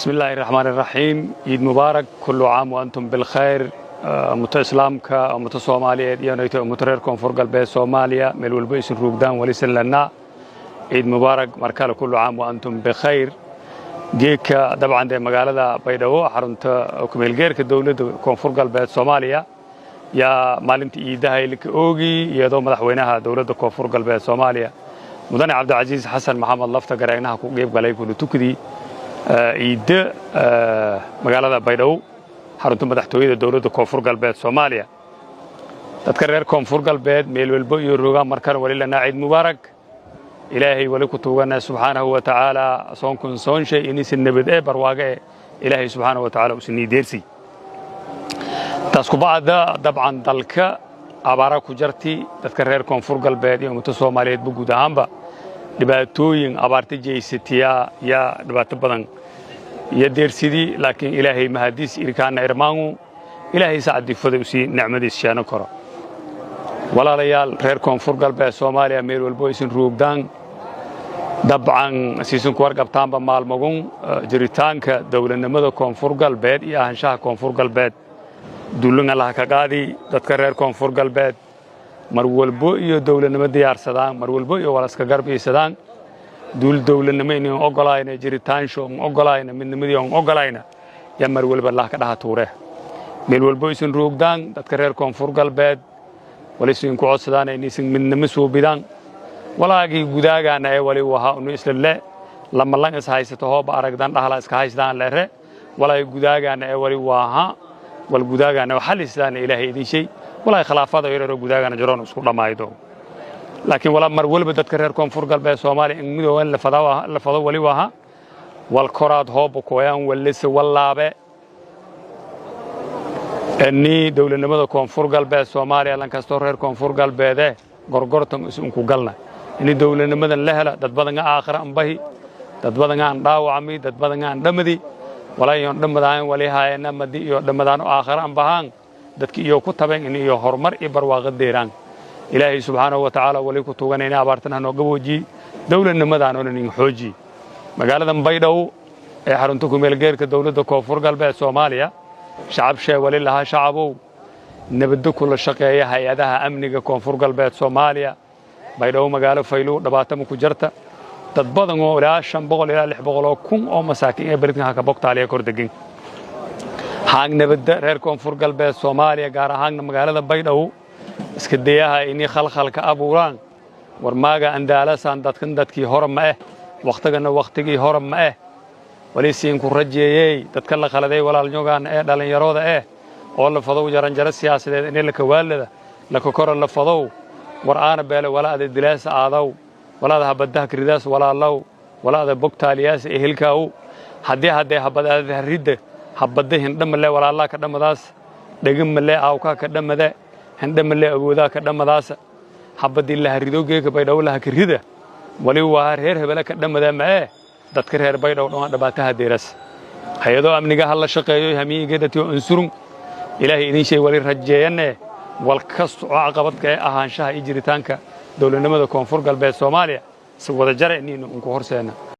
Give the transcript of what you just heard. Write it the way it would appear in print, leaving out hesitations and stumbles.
بسم الله الرحمن الرحيم. عيد مبارك، كل عام وأنتم بالخير. إسلامك Soomaaliyeed iyo reer koonfur galbeed Soomaaliya meel walba isin ruugdaan walisan lana عيد مبارك markale كل عام وأنتم بخير. geeka dabcan de magaalada Baydhabo xarunta kumeel geerka dawladda koonfur galbeed Soomaaliya yaa maalintii ciidaha ilka oogi iyadoo madaxweynaha dawladda koonfur galbeed Soomaaliya mudane Cabdicasiis Xasan Maxamed lafta gareegnaha ku qeyb galay kuna tukadii ciida magaalada Baydhabo xarunta madaxtooyada dawladda koonfur galbeed Soomaaliya. dadka reer koonfur galbeed meel walba iyo rooga markan wali lana ciid mubaarak. ilaahay wali ku tuugana subhanahu wa ta'ala soonkun soon shay inis nabad barwaaga ilaahay subhanahu wa ta'ala usni deersi tasku baada dabcan dalka abaara ku jarti dadka reer koonfur galbeed iyo ummadda Soomaaliyeed guud ahaanba dhibaatooyin abaarta jeysatiya ya dhibaato badan iyo deersidii laakiin ilaahay mahadis irkaana irmaangu ilaahay saacadi fadawsi nicmadiis sheena karo. walaalayaal reer koonfur galbeed Soomaaliya meel walba isin ruugdaan dabcan siisun ku warqabtaanba maalmagun jiritaanka dawladnimada koonfur galbeed iyo ahaanshaha koonfur galbeed duulunga la ka qaadi dadka reer koonfur galbeed mar walba iyo dawladnimo diyaarsadaan mar walba iyo walaska garbiisadaan duul dawladnimo inay ogolayna jiritaansho ogolayna midnimadii ogolayna ya mar walba la ka dhaha tuure meel walba isin ruugdaan dadka reer koonfur galbeed wali siin ku codsadaan inay isin midnimo soo bidaan walaagii gudaagaana ay wali waha unu isla lama lan is haysato hooba aragdan dhahala iska haystaan leere walaagii gudaagaana ay wali waha wal gudaagaana waxa lisaan ilaahay idin shay walaagii khilaafada yaro gudaagaana jaroon isku dhamaydo laakiin wala mar walba dadka reer koonfur galbeed Soomaaliya in midooban la fado wali waha wal koraad hooba kooyaan walise walaabe ani dawladnimada koonfur galbeed Soomaaliya lan kasto reer koonfur galbeed gorgortan isu ku galna ini dawladnimada la hela dad badan aakhira ambahi dad badan aan dhaawacmi dad badan aan dhamadi walaayoon dhamadaan wali haayna madi iyo dhamadaan aakhira ambahan dadkii iyo ku tabeen in iyo horumar iyo barwaaqo deeraan ilaahay subhanahu wa ta'ala wali ku tuuganayna abaartan hano gabooji dawladnimadan oo nin xooji magaalada Baydhabo ee xarunta ku meel geerka dawladda koonfur galbeed Soomaaliya shacab shay wali laha shacabo nabadda kula shaqeeya hay'adaha amniga koonfur galbeed Soomaaliya Baydhabo magaalo faylo dhabaatamo ku jirta dad badan oo ilaa 500 ilaa 600 kun oo masaakiin ee baridka ka bogtaaliya kor degan haag nabadda reer koonfur galbeed Soomaaliya gaar ahaan magaalada Baydhabo iska dayaha inay khalkhalka abuuraan warmaaga andaalasan dadkii horma waqtigii horma wali siin ku rajeeyay dadka la khaladay walaalnyogaan ee dhalinyarada oo la fado jaranjaro siyaasadeed in la kawaalada la kor la fado waraana beele walaada dilaas aadaw walaada habadaha kridaas walaalaw walaada bogtaaliyaas ehelkaaw hadii habadaada ridda habadahin dhamale walaalaha ka dhamadaas dhagimale aawka ka dhamada handamale awooda ka dhamadaas habadii la harido geeka Baydhabo la kirida wali waa reer hebela ka dhamada ma dadka reer Baydhabo dhabaataha deeras hay'ado amniga hal la shaqeeyo hamiigeedatiyo unsurun ilaahay idin shay wali rajeeyane wal kasto caqabadka ahaanshaha jiritaanka dawladnimada koonfur galbeed Soomaaliya si wada jar inuu ku horseena